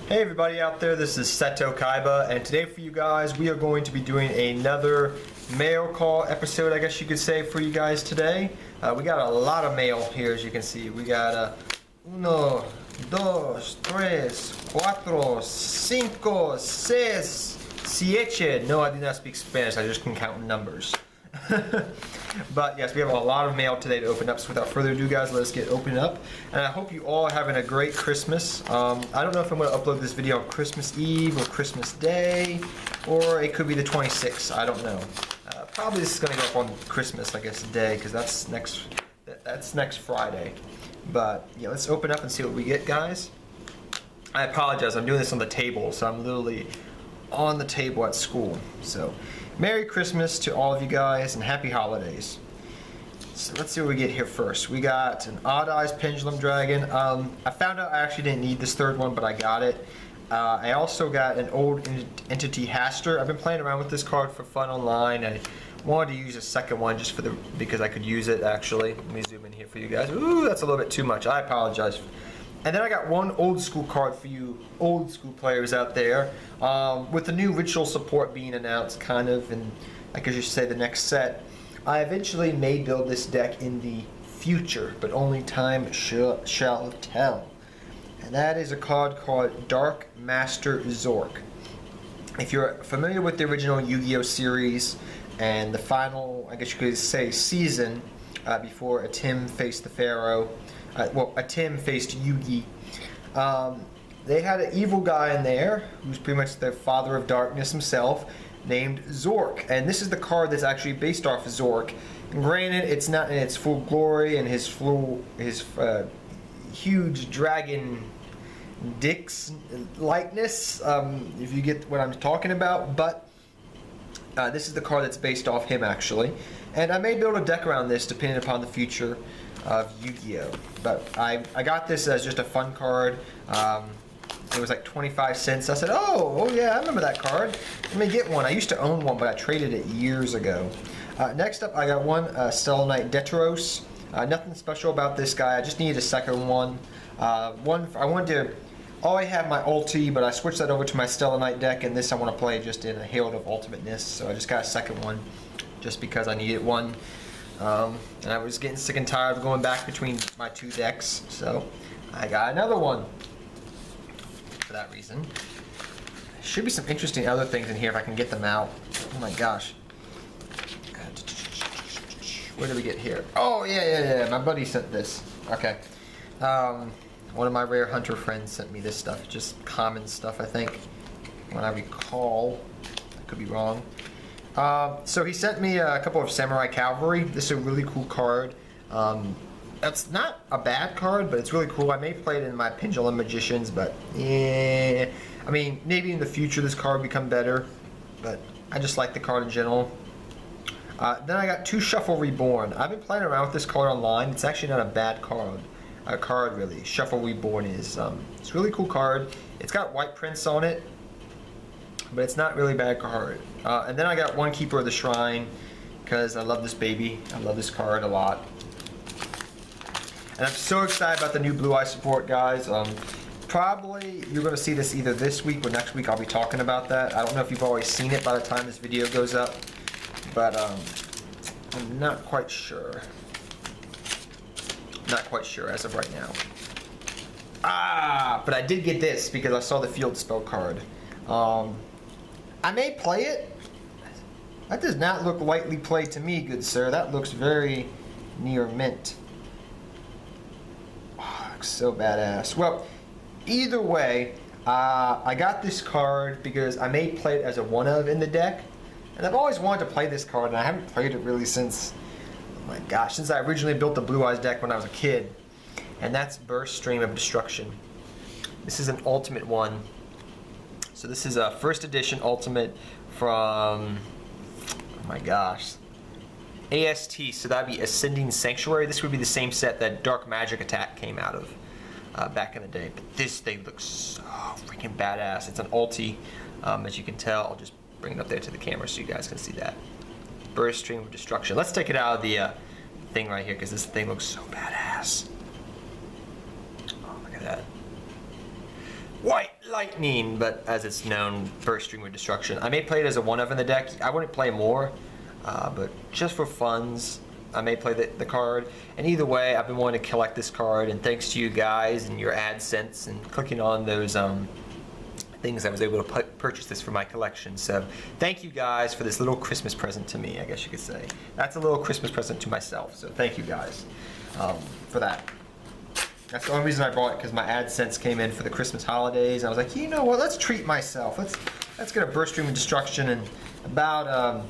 Hey everybody out there, this is Seto Kaiba, and today for you guys we are going to be doing another mail call episode, I guess you could say, for you guys today. We got a lot of mail here, as you can see. We got uno, dos, tres, cuatro, cinco, seis, siete. No, I do not speak Spanish, I just can count numbers. But yes, we have a lot of mail today to open up, so without further ado guys, let's get opened up. And I hope you all are having a great Christmas. I don't know if I'm going to upload this video on Christmas Eve or Christmas Day, or it could be the 26th, I don't know. Probably this is going to go up on Christmas, I guess, Day, because that's next Friday. But yeah, let's open up and see what we get, guys. I apologize, I'm doing this on the table, so I'm literally on the table at school. So Merry Christmas to all of you guys and Happy Holidays. So let's see what we get here first. We got an Odd Eyes Pendulum Dragon. I found out I actually didn't need this third one, but I got it. I also got an Old Entity Haster. I've been playing around with this card for fun online. I wanted to use a second one just because I could use it actually. Let me zoom in here for you guys. Ooh, that's a little bit too much. I apologize. And then I got one old school card for you old school players out there. With the new ritual support being announced, kind of, and I guess you should say the next set, I eventually may build this deck in the future, but only time shall tell. And that is a card called Dark Master Zork. If you're familiar with the original Yu-Gi-Oh series and the final, I guess you could say, season before Atim faced the Pharaoh, Atim faced Yugi. They had an evil guy in there who's pretty much the father of darkness himself, named Zork, and this is the card that's actually based off of Zork. And granted, it's not in its full glory and his huge dragon dicks likeness, if you get what I'm talking about, but this is the card that's based off him actually. And I may build a deck around this depending upon the future of Yu-Gi-Oh! But I got this as just a fun card. It was like 25 cents. I said, oh yeah, I remember that card. Let me get one. I used to own one, but I traded it years ago. Next up, I got one Stellar Knight Deteros. Nothing special about this guy. I just needed a second one. I already have my ulti, but I switched that over to my Stellar Knight deck, and this I want to play just in a Hail of Ultimateness. So I just got a second one, just because I needed one. And I was getting sick and tired of going back between my two decks, so I got another one for that reason. Should be some interesting other things in here if I can get them out. Oh my gosh. Where did we get here? Oh yeah, my buddy sent this. Okay. One of my rare hunter friends sent me this stuff, just common stuff I think, when I recall. I could be wrong. So he sent me a couple of Samurai Cavalry. This is a really cool card. It's not a bad card, but it's really cool. I may play it in my Pendulum Magicians, but yeah. I mean, maybe in the future this card will become better, but I just like the card in general. Then I got two Shuffle Reborn. I've been playing around with this card online. It's actually not a bad card. Really. Shuffle Reborn is. It's a really cool card. It's got white prints on it, but it's not really a bad card. And then I got one Keeper of the Shrine, because I love this baby. I love this card a lot. And I'm so excited about the new Blue Eye support, guys. Probably you're going to see this either this week or next week. I'll be talking about that. I don't know if you've already seen it by the time this video goes up, but I'm not quite sure. Not quite sure as of right now. But I did get this because I saw the Field Spell card. I may play it. That does not look lightly played to me, good sir. That looks very near mint. Oh, looks so badass. Well, either way, I got this card because I may play it as a one-of in the deck. And I've always wanted to play this card, and I haven't played it really since, oh my gosh, since I originally built the Blue Eyes deck when I was a kid. And that's Burst Stream of Destruction. This is an ultimate one. So this is a first edition ultimate from, oh my gosh, AST, so that'd be Ascending Sanctuary. This would be the same set that Dark Magic Attack came out of back in the day. But this thing looks so freaking badass. It's an ulti, as you can tell. I'll just bring it up there to the camera so you guys can see that. Burst Stream of Destruction. Let's take it out of the thing right here, because this thing looks so badass. Oh, look at that. White Lightning, but as it's known, Burst Stream of Destruction. I may play it as a 1-of in the deck. I wouldn't play more, but just for funds, I may play the card. And either way, I've been wanting to collect this card, and thanks to you guys and your AdSense and clicking on those things, I was able to purchase this for my collection. So thank you guys for this little Christmas present to me, I guess you could say. That's a little Christmas present to myself, so thank you guys for that. That's the only reason I bought it, because my AdSense came in for the Christmas holidays. I was like, you know what, let's treat myself. Let's get a Burst Stream of Destruction. And about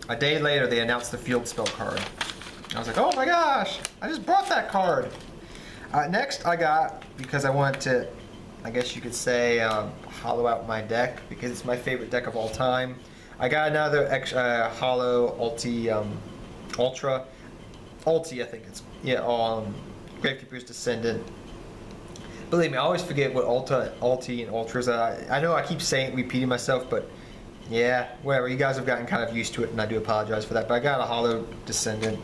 a day later, they announced the Field Spell card. I was like, oh my gosh, I just bought that card. Next I got, because I wanted to, I guess you could say, hollow out my deck, because it's my favorite deck of all time. I got another hollow Ultra, I think it's, yeah, Gravekeeper's Descendant. Believe me, I always forget what Ulti and Ultras are. I know I keep repeating myself, but yeah, whatever. You guys have gotten kind of used to it, and I do apologize for that. But I got a Hollow Descendant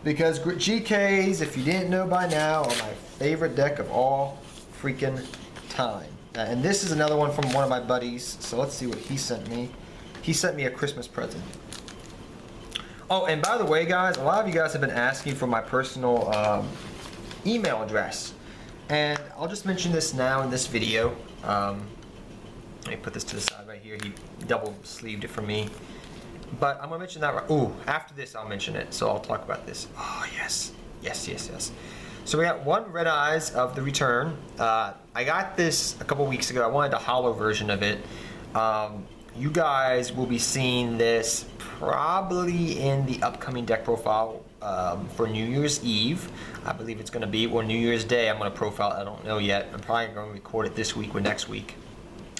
because GKs, if you didn't know by now, are my favorite deck of all freaking time. And this is another one from one of my buddies. So let's see what he sent me. He sent me a Christmas present. Oh, and by the way, guys, a lot of you guys have been asking for my personal email address, and I'll just mention this now in this video. Let me put this to the side right here. He double sleeved it for me, but I'm gonna mention that right. Ooh, after this I'll mention it, so I'll talk about this. Oh yes, yes. So we got one Red Eyes of the Return. I got this a couple weeks ago. I wanted a hollow version of it. You guys will be seeing this probably in the upcoming deck profile for New Year's Eve. I believe it's going to be, or New Year's Day. I'm going to profile. I don't know yet. I'm probably going to record it this week or next week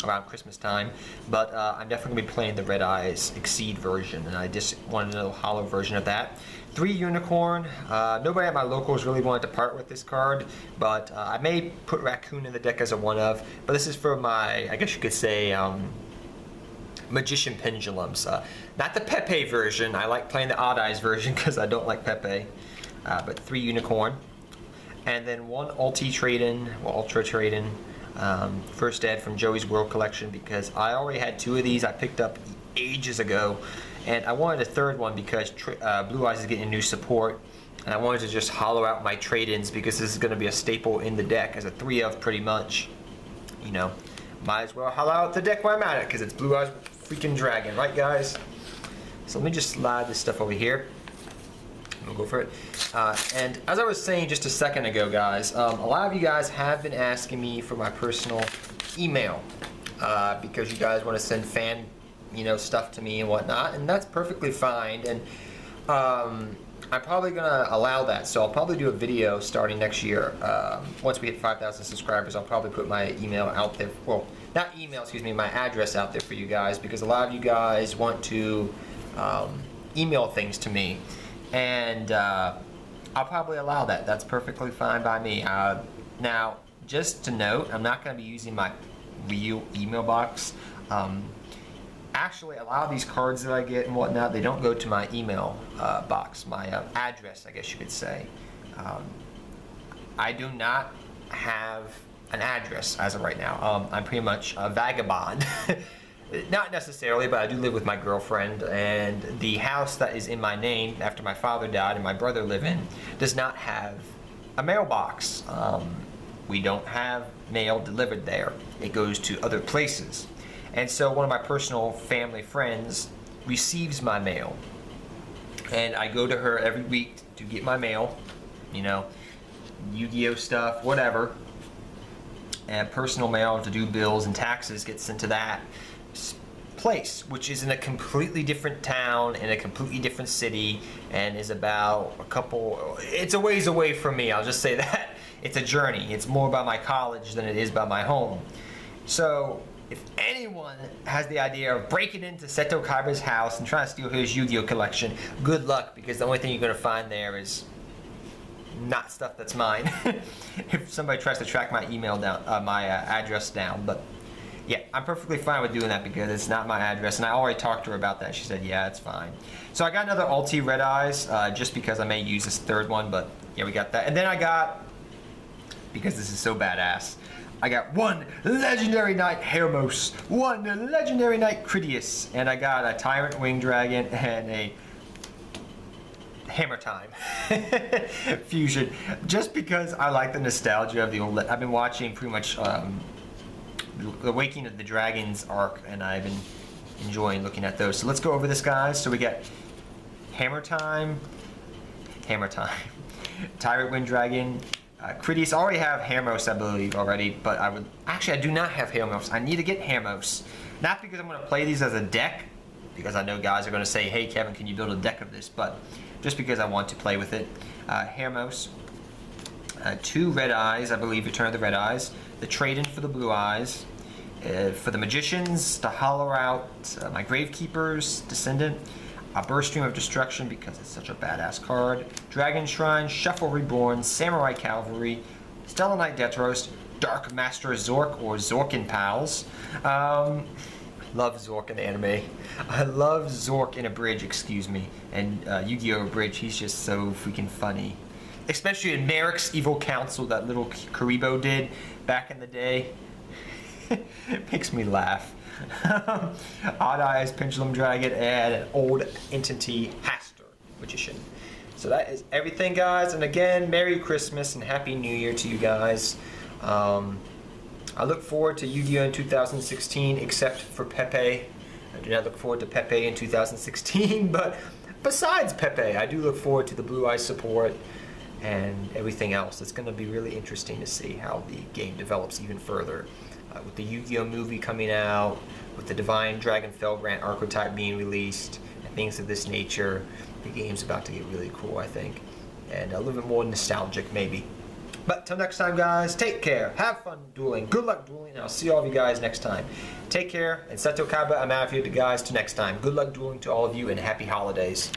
around Christmas time. But I'm definitely going to be playing the Red Eyes Exceed version, and I just wanted a little hollow version of that. 3 Unicorn. Nobody at my locals really wanted to part with this card, but I may put Raccoon in the deck as a 1-of. But this is for my, I guess you could say, Magician Pendulums. Not the Pepe version. I like playing the Odd Eyes version because I don't like Pepe. But 3 Unicorn. And then 1 Ulti Trade-In, well, Ultra Trade-In. First Ed from Joey's World Collection, because I already had 2 of these I picked up ages ago. And I wanted a 3rd one because Blue Eyes is getting new support. And I wanted to just hollow out my trade-ins because this is going to be a staple in the deck as a 3-of pretty much. You know, might as well hollow out the deck while I'm at it because it's Blue Eyes freaking Dragon, right guys? So let me just slide this stuff over here. We'll go for it. And as I was saying just a second ago, guys, a lot of you guys have been asking me for my personal email because you guys want to send fan, stuff to me and whatnot, and that's perfectly fine. And I'm probably gonna allow that, so I'll probably do a video starting next year. Once we hit 5,000 subscribers, I'll probably put my email out there. Well, not email, excuse me, my address out there for you guys, because a lot of you guys want to email things to me, and I'll probably allow that. That's perfectly fine by me. Now, just to note, I'm not going to be using my real email box. Actually, a lot of these cards that I get and whatnot, they don't go to my email box, my address, I guess you could say. I do not have an address as of right now. I'm pretty much a vagabond. Not necessarily, but I do live with my girlfriend, and the house that is in my name after my father died and my brother live in does not have a mailbox. We don't have mail delivered there. It goes to other places. And so one of my personal family friends receives my mail, and I go to her every week to get my mail, Yu-Gi-Oh stuff, whatever, and personal mail to do bills and taxes gets sent to that place, which is in a completely different town, in a completely different city, and is about it's a ways away from me, I'll just say that. It's a journey. It's more by my college than it is by my home. So if anyone has the idea of breaking into Seto Kaiba's house and trying to steal his Yu-Gi-Oh collection, good luck, because the only thing you're going to find there is not stuff that's mine. If somebody tries to track my email down, my address down. But yeah, I'm perfectly fine with doing that because it's not my address, and I already talked to her about that. She said, yeah, it's fine. So I got another Ulti Red Eyes, just because I may use this 3rd one, but yeah, we got that. And then I got, because this is so badass, I got one Legendary Knight Hermos, one Legendary Knight Critias, and I got a Tyrant Wing Dragon and a Hammer Time fusion, just because I like the nostalgia of the old. I've been watching pretty much the Awakening of the Dragons arc, and I've been enjoying looking at those. So let's go over this, guys. So we got Hammer Time, Tyrant Wind Dragon, Critias. I already have Hermos, I believe, already, but I do not have Hermos. I need to get Hermos, not because I'm going to play these as a deck, because I know guys are going to say, hey Kevin, can you build a deck of this, but just because I want to play with it. Hermos, 2 Red Eyes, I believe, Return of the Red Eyes, the trade-in for the Blue Eyes, for the Magicians, to hollow out my Gravekeeper's Descendant, a Burst Stream of Destruction because it's such a badass card, Dragon Shrine, Shuffle Reborn, Samurai Cavalry, Stellar Knight Deathroast, Dark Master Zork, or Zork and Pals. Love Zork in anime. I love Zork in a bridge, excuse me, and Yu-Gi-Oh! Bridge. He's just so freaking funny. Especially in Merrick's Evil Council, that little Karibo did back in the day. It makes me laugh. Odd Eyes, Pendulum Dragon, and an old entity, Hastur, Magician. So that is everything, guys. And again, Merry Christmas and Happy New Year to you guys. I look forward to Yu-Gi-Oh! In 2016, except for Pepe. I do not look forward to Pepe in 2016, but besides Pepe, I do look forward to the Blue Eye support and everything else. It's going to be really interesting to see how the game develops even further. With the Yu-Gi-Oh! Movie coming out, with the Divine Dragon Felgrant archetype being released, and things of this nature, the game's about to get really cool, I think. And a little bit more nostalgic, maybe. But till next time, guys, take care, have fun dueling, good luck dueling, and I'll see all of you guys next time. Take care, and Seto Kaiba, I'm out of here, guys, till next time. Good luck dueling to all of you, and happy holidays.